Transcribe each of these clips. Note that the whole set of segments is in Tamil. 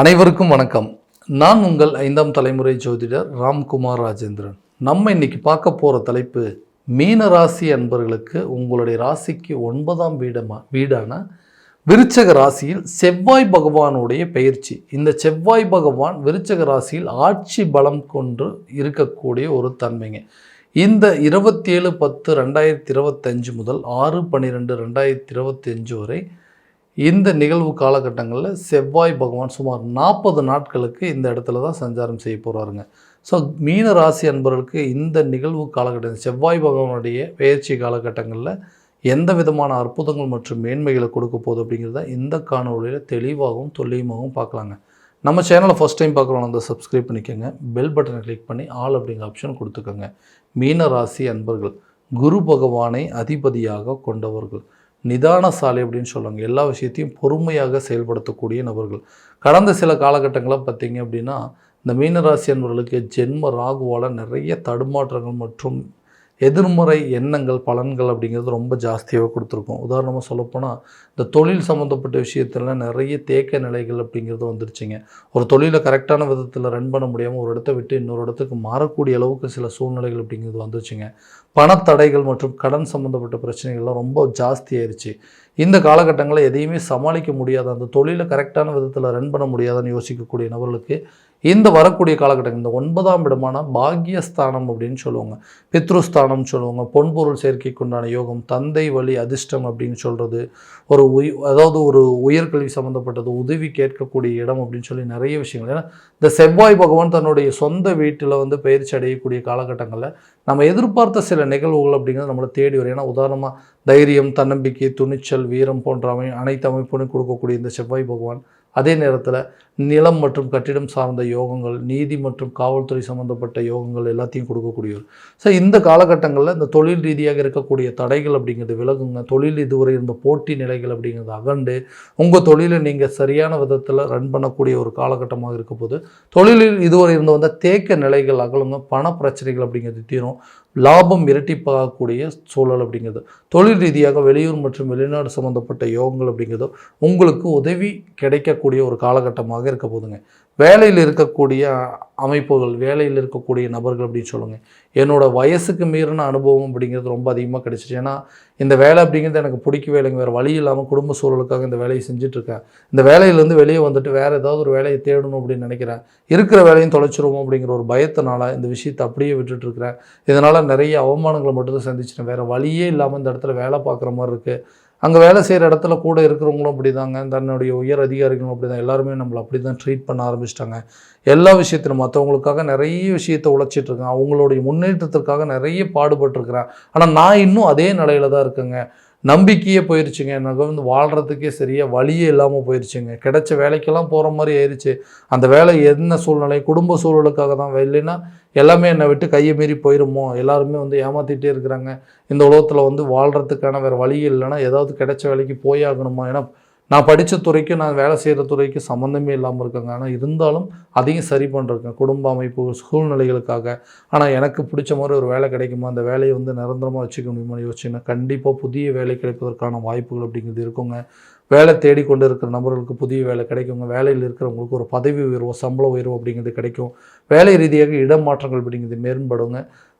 அனைவருக்கும் வணக்கம். நான் உங்கள் 5ஆம் தலைமுறை ஜோதிடர் ராம்குமார் ராஜேந்திரன். நம்ம இன்னைக்கு பார்க்க போகிற தலைப்பு மீன ராசி அன்பர்களுக்கு உங்களுடைய ராசிக்கு 9ஆம் வீடான விருச்சக ராசியில் செவ்வாய் பகவானுடைய பெயர்ச்சி. இந்த செவ்வாய் பகவான் விருச்சக ராசியில் ஆட்சி பலம் கொண்டு இருக்கக்கூடிய ஒரு தன்மைங்க. இந்த 27/10/2025 முதல் 6/12/2025 வரை இந்த நிகழ்வு காலகட்டங்களில் செவ்வாய் பகவான் சுமார் 40 நாட்களுக்கு இந்த இடத்துல தான் சஞ்சாரம் செய்ய போகிறாருங்க. ஸோ மீன ராசி அன்பர்களுக்கு இந்த நிகழ்வு காலகட்டம் செவ்வாய் பகவானுடைய பெயர்ச்சி காலகட்டங்களில் எந்த விதமான அற்புதங்கள் மற்றும் மேன்மைகளை கொடுக்க போகுது அப்படிங்கிறத இந்த காணொலியில் தெளிவாகவும் துல்லியமாகவும் பார்க்கலாங்க. நம்ம சேனலை ஃபஸ்ட் டைம் பார்க்குறோம், அந்த சப்ஸ்கிரைப் பண்ணிக்கோங்க, பெல் பட்டனை கிளிக் பண்ணி ஆல் அப்படிங்கிற ஆப்ஷன் கொடுத்துக்கோங்க. மீன ராசி அன்பர்கள் குரு பகவானை அதிபதியாக கொண்டவர்கள், நிதானசாலி அப்படின்னு சொல்லுவாங்க. எல்லா விஷயத்தையும் பொறுமையாக செயல்படுத்தக்கூடிய நபர்கள். கடந்த சில காலகட்டங்களில் பார்த்திங்க அப்படின்னா இந்த மீனராசி அன்பர்களுக்கு ஜென்ம ராகுவால் நிறைய தடுமாற்றங்கள் மற்றும் எதிர்மறை எண்ணங்கள் பலன்கள் அப்படிங்கிறது ரொம்ப ஜாஸ்தியாக கொடுத்துருக்கோம். உதாரணமாக சொல்லப்போனால் இந்த தொழில் சம்மந்தப்பட்ட விஷயத்தில் நிறைய தேக்க நிலைகள் அப்படிங்கிறது வந்துருச்சுங்க. ஒரு தொழிலை கரெக்டான விதத்தில் ரன் பண்ண முடியாமல் ஒரு இடத்த விட்டு இன்னொரு இடத்துக்கு மாறக்கூடிய அளவுக்கு சில சூழ்நிலைகள் அப்படிங்கிறது வந்துருச்சுங்க. பணத்தடைகள் மற்றும் கடன் சம்மந்தப்பட்ட பிரச்சனைகள்லாம் ரொம்ப ஜாஸ்தி ஆயிடுச்சு. இந்த காலகட்டங்களில் எதையுமே சமாளிக்க முடியாத, அந்த தொழிலை கரெக்டான விதத்தில் ரன் பண்ண முடியாதான்னு யோசிக்கக்கூடிய நபர்களுக்கு இந்த வரக்கூடிய காலகட்டங்கள் இந்த 9ஆம் இடமான பாக்யஸ்தானம் அப்படின்னு சொல்லுவாங்க, பித்ருஸ்தானம் சொல்லுவாங்க, பொன்பொருள் சேர்க்கைக்குண்டான யோகம், தந்தை வழி அதிர்ஷ்டம் அப்படின்னு சொல்கிறது, அதாவது ஒரு உயர்கல்வி சம்மந்தப்பட்டது, உதவி கேட்கக்கூடிய இடம் அப்படின்னு சொல்லி நிறைய விஷயங்கள். ஏன்னா இந்த செவ்வாய் பகவான் தன்னுடைய சொந்த வீட்டில் பயிற்சி அடையக்கூடிய காலகட்டங்களில் நம்ம எதிர்பார்த்த சில நிகழ்வுகள் அப்படிங்கிறது நம்மளை தேடி வரும். ஏன்னா உதாரணமாக தைரியம், தன்னம்பிக்கை, துணிச்சல், வீரம் போன்ற அனைத்து அமைப்புன்னு கொடுக்கக்கூடிய இந்த செவ்வாய் பகவான் அதே நேரத்தில் நிலம் மற்றும் கட்டிடம் சார்ந்த யோகங்கள், நீதி மற்றும் காவல்துறை சம்மந்தப்பட்ட யோகங்கள் எல்லாத்தையும் கொடுக்கக்கூடியவர். ஸோ இந்த காலகட்டங்களில் இந்த தொழில் ரீதியாக இருக்கக்கூடிய தடைகள் அப்படிங்கிறது விலகுங்க. தொழில் இதுவரை இருந்த போட்டி நிலைகள் அப்படிங்கிறது அகண்டு உங்கள் தொழிலை நீங்கள் சரியான விதத்தில் ரன் பண்ணக்கூடிய ஒரு காலகட்டமாக இருக்க போது, தொழிலில் இதுவரை இருந்து வந்த தேக்க நிலைகள் அகலுங்க. பண பிரச்சனைகள் அப்படிங்கிறது தீரும். லாபம் இரட்டிப்பாகக்கூடிய சூழல் அப்படிங்கிறது, தொழில் ரீதியாக வெளியூர் மற்றும் வெளிநாடு சம்மந்தப்பட்ட யோகங்கள் அப்படிங்கிறது உங்களுக்கு உதவி கிடைக்கக்கூடிய ஒரு காலகட்டமாக இருக்க போதுங்க. வேலையில் இருக்கக்கூடிய அமைப்புகள், வேலையில் இருக்கக்கூடிய நபர்கள் அப்படின்னு சொல்லுங்கள், என்னோடய வயசுக்கு மீறின அனுபவம் அப்படிங்கிறது ரொம்ப அதிகமாக கிடைச்சிச்சு. ஏன்னா இந்த வேலை அப்படிங்கிறது எனக்கு பிடிக்கவே இல்லைங்க. வேறு வழி இல்லாமல் குடும்ப சூழலுக்காக இந்த வேலையை செஞ்சிட்ருக்கேன். இந்த வேலையிலேருந்து வெளியே வந்துட்டு வேறு ஏதாவது ஒரு வேலையை தேடணும் அப்படின்னு நினைக்கிறேன். இருக்கிற வேலையும் தொலைச்சிருவோம் அப்படிங்கிற ஒரு பயத்தினால இந்த விஷயத்தை அப்படியே விட்டுட்டுருக்கிறேன். இதனால் நிறைய அவமானங்களை மட்டும்தான் சந்திச்சிட்டேன். வேறு வழியே இல்லாமல் இந்த இடத்துல வேலை பார்க்குற மாதிரி இருக்குது. அங்கே வேலை செய்கிற இடத்துல கூட இருக்கிறவங்களும் அப்படி தாங்க, தன்னுடைய உயர் அதிகாரிகளும் அப்படி தான், எல்லாருமே நம்மளை அப்படி தான் ட்ரீட் பண்ண ஆரம்பிச்சிட்டாங்க. எல்லா விஷயத்திலும் மற்றவங்களுக்காக நிறைய விஷயத்தை உழைச்சிட்ருக்கேன், அவங்களுடைய முன்னேற்றத்திற்காக நிறைய பாடுபட்டுருக்கிறேன். ஆனால் நான் இன்னும் அதே நிலையில் தான் இருக்கேங்க. நம்பிக்கையே போயிடுச்சுங்க. எனக்கு வாழ்கிறதுக்கே சரியாக வழியே இல்லாமல் போயிடுச்சுங்க. கிடைச்ச வேலைக்கெல்லாம் போகிற மாதிரி ஆயிடுச்சு. அந்த வேலை என்ன சூழ்நிலை, குடும்ப சூழலுக்காக தான். இல்லைன்னா எல்லாமே என்னை விட்டு கையை மீறி போயிடுமோ, எல்லாருமே ஏமாற்றிட்டே இருக்கிறாங்க. இந்த உலகத்தில் வாழ்கிறதுக்கான வேறு வழி இல்லைன்னா ஏதாவது கிடைச்ச வேலைக்கு போயாகணுமா? ஏன்னா நான் படித்த துறைக்கு நான் வேலை செய்கிற துறைக்கு சம்மந்தமே இல்லாமல் இருக்கேங்க. ஆனால் இருந்தாலும் அதையும் சரி பண்ணுறேன் குடும்ப அமைப்பு சூழ்நிலைகளுக்காக. ஆனால் எனக்கு பிடிச்ச மாதிரி ஒரு வேலை கிடைக்குமா, அந்த வேலையை நிரந்தரமாக வச்சுக்க முடியுமான்னு யோசிச்சுன்னா கண்டிப்பாக புதிய வேலை கிடைப்பதற்கான வாய்ப்புகள் அப்படிங்கிறது இருக்குங்க. வேலை தேடிக்கொண்டு இருக்கிற நபர்களுக்கு புதிய வேலை கிடைக்குங்க. வேலையில் இருக்கிறவங்களுக்கு ஒரு பதவி உயர்வோ சம்பள உயர்வோ அப்படிங்கிறது கிடைக்கும். வேலை ரீதியாக இடமாற்றங்கள் அப்படிங்கிறது மேம்படுங்க.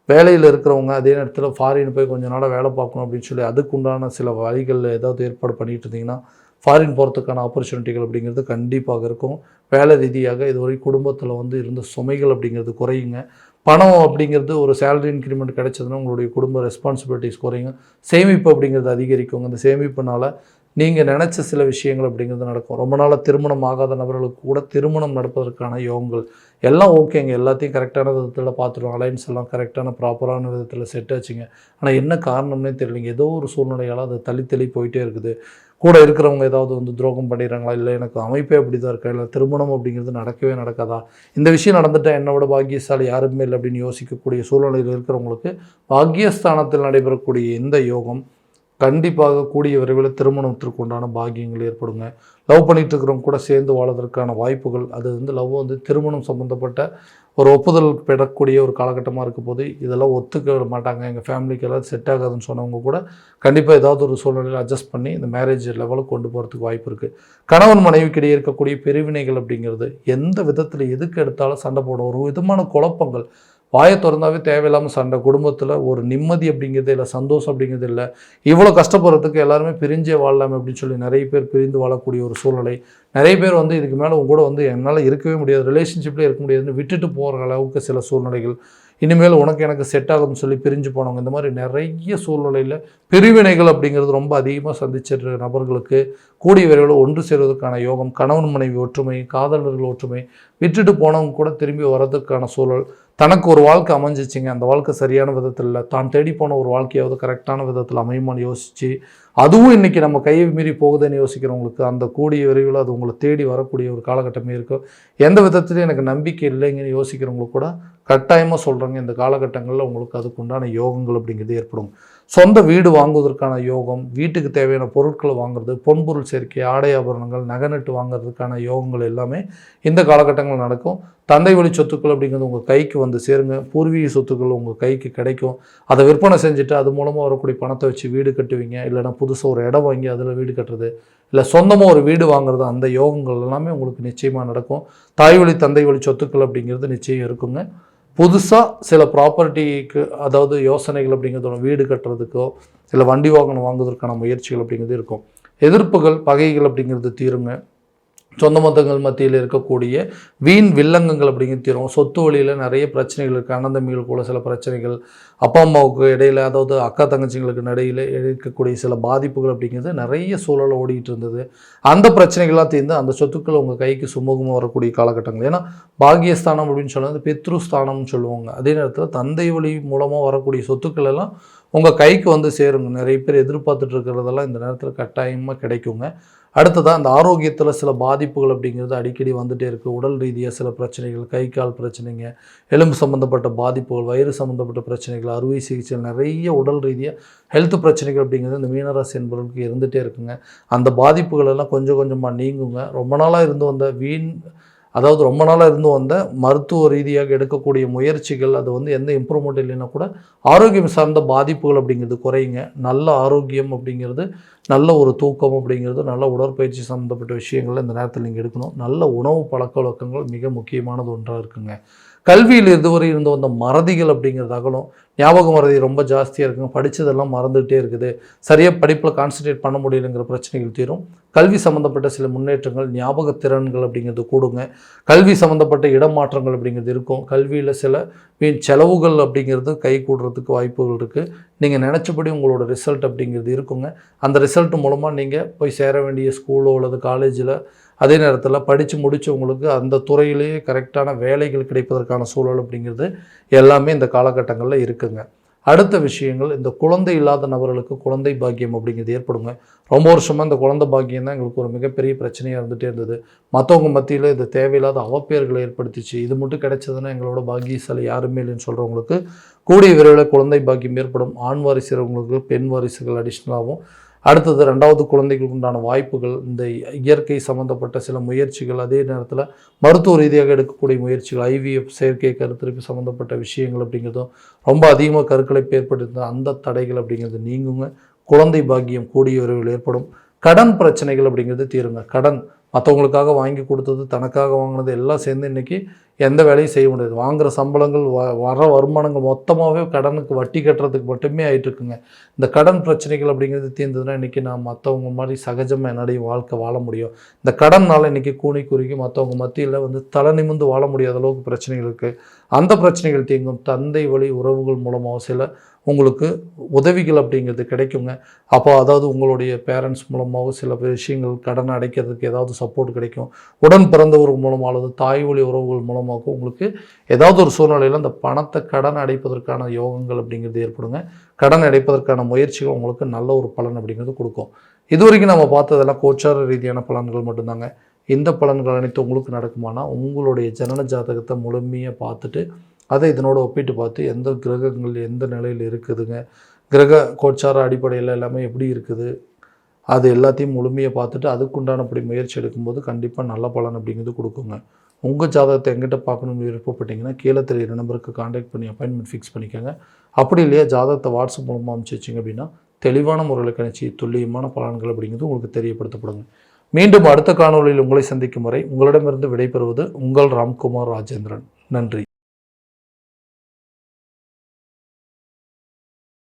வேலையில் இருக்கிறவங்க அதே நேரத்தில் ஃபாரின் போய் கொஞ்சம் நாளாக வேலை பார்க்கணும் அப்படின்னு சொல்லி அதுக்குண்டான சில வழிகள் ஏதாவது ஏற்பாடு பண்ணிகிட்டு இருந்தீங்கன்னா ஃபாரின் போகிறதுக்கான ஆப்பர்ச்சுனிட்டிகள் அப்படிங்கிறது கண்டிப்பாக இருக்கும். வேலை ரீதியாக இதுவரை குடும்பத்தில் இருந்த சுமைகள் அப்படிங்கிறது குறையுங்க. பணம் அப்படிங்கிறது ஒரு சேலரி இன்க்ரிமெண்ட் கிடைச்சதுன்னா உங்களுடைய குடும்ப ரெஸ்பான்சிபிலிட்டிஸ் குறையுங்க. சேமிப்பு அப்படிங்கிறது அதிகரிக்குங்க. அந்த சேமிப்புனால் நீங்கள் நினச்ச சில விஷயங்கள் அப்படிங்கிறது நடக்கும். ரொம்ப நாளாக திருமணம் ஆகாத நபர்களுக்கு கூட திருமணம் நடப்பதற்கான யோகங்கள் எல்லாம் ஓகேங்க. எல்லாத்தையும் கரெக்டான விதத்தில் பார்த்துருவோம். அலைன்ஸ் எல்லாம் கரெக்டான ப்ராப்பரான விதத்தில் செட் ஆச்சுங்க. ஆனால் என்ன காரணம்னே தெரியலைங்க. ஏதோ ஒரு சூழ்நிலையால் அது தள்ளி போயிட்டே இருக்குது. கூட இருக்கிறவங்க ஏதாவது துரோகம் பண்ணிடுறாங்களா, இல்லை எனக்கு அமைப்பே அப்படி தான் இருக்கா, இல்லை திருமணம் அப்படிங்கிறது நடக்கவே நடக்காதா, இந்த விஷயம் நடந்துட்டால் என்னை விட பாக்கியசாலி யாருமே இல்லை அப்படின்னு யோசிக்கக்கூடிய சூழ்நிலையில் இருக்கிறவங்களுக்கு பாக்கியஸ்தானத்தில் நடைபெறக்கூடிய இந்த யோகம் கண்டிப்பாக கூடிய விரைவில் திருமணத்திற்கு உண்டான பாக்கியங்கள் ஏற்படுங்க. லவ் பண்ணிட்டு இருக்கிறவங்க கூட சேர்ந்து வாழறதற்கான வாய்ப்புகள், அது லவ் திருமணம் சம்மந்தப்பட்ட ஒரு ஒப்புதல் பெறக்கூடிய ஒரு காலகட்டமாக இருக்க போது, இதெல்லாம் ஒத்துக்க மாட்டாங்க, எங்கள் ஃபேமிலிக்கு எல்லாம் செட் ஆகாதுன்னு சொன்னவங்க கூட கண்டிப்பாக ஏதாவது ஒரு சூழ்நிலையில் அட்ஜஸ்ட் பண்ணி இந்த மேரேஜ் லெவலுக்கு கொண்டு போகிறதுக்கு வாய்ப்பு இருக்குது. கணவன் மனைவிக்கிடையே இருக்கக்கூடிய பிரிவினைகள் அப்படிங்கிறது எந்த விதத்தில் எதுக்கு எடுத்தாலும் சண்டை போடும், ஒரு விதமான குழப்பங்கள், வாயை திறந்தாவே தேவையில்லாமல் சண்டை, குடும்பத்தில் ஒரு நிம்மதி அப்படிங்கிறது இல்லை, சந்தோஷம் அப்படிங்கிறது இல்லை. இவ்வளோ கஷ்டப்படுறதுக்கு எல்லாருமே பிரிஞ்சே வாழலாமே அப்படின்னு சொல்லி நிறைய பேர் பிரிந்து வாழக்கூடிய ஒரு சூழ்நிலை. நிறைய பேர் இதுக்கு மேலே உங்க கூட என்னால் இருக்கவே முடியாது, ரிலேஷன்ஷிப்லேயே இருக்க முடியாதுன்னு விட்டுட்டு போகிற அளவுக்கு சில சூழ்நிலைகள், இனிமேல் உனக்கு எனக்கு செட் ஆகுதுன்னு சொல்லி பிரிஞ்சு போனவங்க, இந்த மாதிரி நிறைய சூழ்நிலையில் பிரிவினைகள் அப்படிங்கிறது ரொம்ப அதிகமாக சந்திச்சிருக்கிற நபர்களுக்கு கூடிய விரைவில் ஒன்று சேருவதற்கான யோகம், கணவன் மனைவி ஒற்றுமை, காதலர்கள் ஒற்றுமை, விட்டுட்டு போனவங்க கூட திரும்பி வர்றதுக்கான சூழல், தனக்கு ஒரு வாழ்க்கை அமைஞ்சிச்சிங்க, அந்த வாழ்க்கை சரியான விதத்தில் இல்லை, தான் தேடி போன ஒரு வாழ்க்கையாவது கரெக்டான விதத்தில் அமையுமான்னு யோசித்து, அதுவும் இன்றைக்கி நம்ம கையை மீறி போகுதுன்னு யோசிக்கிறவங்களுக்கு அந்த கூடிய விரைவில் அது உங்களை தேடி வரக்கூடிய ஒரு காலகட்டமே இருக்கும். எந்த விதத்துலையும் எனக்கு நம்பிக்கை இல்லைங்கன்னு யோசிக்கிறவங்களுக்கு கூட கட்டாயமாக சொல்கிறாங்க, இந்த காலகட்டங்களில் உங்களுக்கு அதுக்கு உண்டான யோகங்கள் அப்படிங்கிறது ஏற்படும். சொந்த வீடு வாங்குவதற்கான யோகம், வீட்டுக்கு தேவையான பொருட்களை வாங்குறது, பொன்பொருள் சேர்க்கை, ஆடை ஆபரணங்கள், நகை வாங்குறதுக்கான யோகங்கள் எல்லாமே இந்த காலகட்டங்கள் நடக்கும். தந்தை வழி சொத்துக்கள் அப்படிங்கிறது உங்கள் கைக்கு சேருங்க. பூர்வீக சொத்துக்கள் உங்கள் கைக்கு கிடைக்கும். அதை விற்பனை செஞ்சுட்டு அது மூலமாக வரக்கூடிய பணத்தை வச்சு வீடு கட்டுவீங்க. இல்லைனா புதுசாக ஒரு இடம் வாங்கி அதில் வீடு கட்டுறது, இல்லை சொந்தமாக ஒரு வீடு வாங்குறது, அந்த யோகங்கள் எல்லாமே உங்களுக்கு நிச்சயமாக நடக்கும். தாய் வழி தந்தை வழி சொத்துக்கள் அப்படிங்கிறது நிச்சயம் இருக்குங்க. புதுசாக சில ப்ராப்பர்ட்டிக்கு அதாவது யோசனைகள் அப்படிங்கிறதோட வீடு கட்டுறதுக்கோ இல்லை வண்டி வாகனம் வாங்குவதற்கான முயற்சிகள் அப்படிங்கிறது இருக்கும். எதிர்ப்புகள் பகைகள் அப்படிங்கிறது தீருங்க. சொந்த மதங்கள் மத்தியில் இருக்கக்கூடிய வீண் வில்லங்கங்கள் அப்படிங்கிறது தீரும். சொத்து வழியில் நிறைய பிரச்சனைகள் இருக்குது. அண்ணன் தம்பிகள் கூட சில பிரச்சனைகள், அப்பா அம்மாவுக்கு இடையில், அதாவது அக்கா தங்கச்சிங்களுக்கு இடையில் இருக்கக்கூடிய சில பாதிப்புகள் அப்படிங்கிறது நிறைய சூழலை ஓடிக்கிட்டு இருந்தது. அந்த பிரச்சனைகள்லாம் தீர்ந்து அந்த சொத்துக்கள் உங்கள் கைக்கு சுமூகமாக வரக்கூடிய காலகட்டங்கள். ஏன்னா பாகியஸ்தானம் அப்படின்னு சொல்லுவது பித்ருஸ்தானம்னு சொல்லுவாங்க. அதே நேரத்தில் தந்தை வழி மூலமாக வரக்கூடிய சொத்துக்கள் எல்லாம் உங்கள் கைக்கு சேருங்க. நிறைய பேர் எதிர்பார்த்துட்டு இருக்கிறதெல்லாம் இந்த நேரத்தில் கட்டாயமாக கிடைக்குங்க. அடுத்ததாக அந்த ஆரோக்கியத்தில் சில பாதிப்புகள் அப்படிங்கிறது அடிக்கடி வந்துகிட்டே இருக்குது. உடல் ரீதியாக சில பிரச்சனைகள், கை கால் பிரச்சனைங்க, எலும்பு சம்மந்தப்பட்ட பாதிப்புகள், வயிறு சம்மந்தப்பட்ட பிரச்சனைகள், அறுவை சிகிச்சை, நிறைய உடல் ரீதியாக ஹெல்த் பிரச்சனைகள் அப்படிங்கிறது இந்த மீனராசி என்பவர்களுக்கு இருந்துகிட்டே இருக்குங்க. அந்த பாதிப்புகள் எல்லாம் கொஞ்சம் கொஞ்சமாக நீங்குங்க. ரொம்ப நாளாக இருந்து வந்த மருத்துவ ரீதியாக எடுக்கக்கூடிய முயற்சிகள், அது எந்த இம்ப்ரூவ்மெண்ட் இல்லைன்னா கூட ஆரோக்கியம் சார்ந்த பாதிப்புகள் அப்படிங்கிறது குறையுங்க. நல்ல ஆரோக்கியம் அப்படிங்கிறது, நல்ல ஒரு தூக்கம் அப்படிங்கிறது, நல்ல உடற்பயிற்சி சம்மந்தப்பட்ட விஷயங்கள் இந்த நேரத்தில் நீங்கள் எடுக்கணும். நல்ல உணவு பழக்க வழக்கங்கள் மிக முக்கியமானது ஒன்றாக இருக்குங்க. கல்வியில் இதுவரை வந்த மறதிகள் அப்படிங்கிறது அகலும். ஞாபக மறதி ரொம்ப ஜாஸ்தியாக இருக்குங்க. படித்ததெல்லாம் மறந்துகிட்டே இருக்குது. சரியாக படிப்பில் கான்சன்ட்ரேட் பண்ண முடியலைங்கிற பிரச்சனைகள் தீரும். கல்வி சம்மந்தப்பட்ட சில முன்னேற்றங்கள், ஞாபக திறன்கள் அப்படிங்கிறது கூடுங்க. கல்வி சம்மந்தப்பட்ட இடமாற்றங்கள் அப்படிங்கிறது இருக்கும். கல்வியில் சில செலவுகள் அப்படிங்கிறது கை கூடுறதுக்கு வாய்ப்புகள் இருக்குது. நீங்கள் நினச்சபடி உங்களோட ரிசல்ட் அப்படிங்கிறது இருக்குங்க. அந்த ரிசல்ட் மூலமாக நீங்கள் போய் சேர வேண்டிய ஸ்கூலோ அல்லது காலேஜில், அதே நேரத்தில் படித்து முடித்தவங்களுக்கு அந்த துறையிலேயே கரெக்டான வேலைகள் கிடைப்பதற்கான சூழல் அப்படிங்கிறது எல்லாமே இந்த காலகட்டங்களில் இருக்குங்க. அடுத்த விஷயங்கள், இந்த குழந்தை இல்லாத நபர்களுக்கு குழந்தை பாக்கியம் அப்படிங்கிறது ஏற்படுங்க. ரொம்ப வருஷமாக இந்த குழந்தை பாக்கியம் தான் எங்களுக்கு ஒரு மிகப்பெரிய பிரச்சனையாக இருந்துகிட்டே இருந்தது. மற்றவங்க மத்தியில் இது தேவையில்லாத அவப்பெயர்களை ஏற்படுத்திச்சு. இது மட்டும் கிடைச்சதுன்னா எங்களோட பாக்கியசாலி யாருமே இல்லைன்னு சொல்கிறவங்களுக்கு கூடிய விரைவில் குழந்தை பாக்கியம் ஏற்படும். ஆண் வாரிசுறவங்களுக்கு பெண் வாரிசுகள் அடிஷ்னலாகவும். அடுத்தது 2வது குழந்தைகளுக்கு உண்டான வாய்ப்புகள், இந்த இயற்கை சம்மந்தப்பட்ட சில முயற்சிகள், அதே நேரத்தில் மருத்துவ ரீதியாக எடுக்கக்கூடிய முயற்சிகள், IVF செயற்கை கருத்தரிப்பு சம்மந்தப்பட்ட விஷயங்கள் அப்படிங்கிறதும் ரொம்ப அதிகமாக கருக்கலைப்பு ஏற்பட்டிருந்த அந்த தடைகள் அப்படிங்கிறது நீங்குங்க. குழந்தை பாக்கியம் கூடிய விரைவில் ஏற்படும். கடன் பிரச்சனைகள் அப்படிங்கிறது தீருங்க. கடன் மற்றவங்களுக்காக வாங்கி கொடுத்தது, தனக்காக வாங்கினது எல்லாம் சேர்ந்து இன்றைக்கி எந்த வேலையும் செய்ய முடியாது. வாங்குகிற சம்பளங்கள், வர வருமானங்கள் மொத்தமாகவே கடனுக்கு வட்டி கட்டுறதுக்கு மட்டுமே ஆகிட்டுருக்குங்க. இந்த கடன் பிரச்சனைகள் அப்படிங்கிறது தீர்ந்ததுன்னா இன்றைக்கி நான் மற்றவங்க மாதிரி சகஜமாக என்னுடைய வாழ்க்கை வாழ முடியும். இந்த கடனால் இன்றைக்கி கூனி குறுக்கி மற்றவங்க மத்தியில் தலை நிமிர்ந்து வாழ முடியாத அளவுக்கு பிரச்சனைகள் இருக்குது. அந்த பிரச்சனைகள் தீங்கும். தந்தை வழி உறவுகள் மூலமாக சில உங்களுக்கு உதவிகள் அப்படிங்கிறது கிடைக்குங்க. அப்போ அதாவது உங்களுடைய பேரண்ட்ஸ் மூலமாக சில விஷயங்கள் கடன் அடைக்கிறதுக்கு ஏதாவது சப்போர்ட் கிடைக்கும். உடன் பிறந்தவர் மூலமாக அல்லது தாய் வழி உறவுகள் மூலமாக உங்களுக்கு ஏதாவது ஒரு சூழ்நிலையில் அந்த பணத்தை கடன் அடைப்பதற்கான யோகங்கள் அப்படிங்கிறது ஏற்படுங்க. கடன் அடைப்பதற்கான முயற்சிகள் உங்களுக்கு நல்ல ஒரு பலன் அப்படிங்கிறது கொடுக்கும். இது வரைக்கும் நம்ம பார்த்ததெல்லாம் கோச்சார ரீதியான பலன்கள் மட்டும்தாங்க. இந்த பலன்கள் அனைத்து உங்களுக்கு நடக்குமானா உங்களுடைய ஜனன ஜாதகத்தை முழுமையாக பார்த்துட்டு அதை இதனோட ஒப்பிட்டு பார்த்து எந்த கிரகங்கள் எந்த நிலையில் இருக்குதுங்க, கிரக கோச்சார அடிப்படையில் எல்லாமே எப்படி இருக்குது, அது எல்லாத்தையும் முழுமையாக பார்த்துட்டு அதுக்குண்டானபடி முயற்சி எடுக்கும்போது கண்டிப்பாக நல்ல பலன் அப்படிங்கிறது கொடுக்குங்க. உங்கள் ஜாதகத்தை எங்கிட்ட பார்க்கணும்னு விருப்பப்பட்டீங்கன்னா கீழே தெரியுற நம்பருக்கு காண்டாக்ட் பண்ணி அப்பாயின்மெண்ட் ஃபிக்ஸ் பண்ணிக்கோங்க. அப்படி இல்லையா ஜாதகத்தை வாட்ஸ்அப் மூலமாக அனுப்பிச்சி வச்சிங்க அப்படின்னா தெளிவான முறையில் கணிச்சு துல்லியமான பலன்கள் அப்படிங்கிறது உங்களுக்கு தெரியப்படுத்தப்படுங்க. மீண்டும் அடுத்த காணொலியில் உங்களை சந்திக்கும் வரை உங்களிடமிருந்து விடைபெறுவது உங்கள் ராம்குமார் ராஜேந்திரன். நன்றி.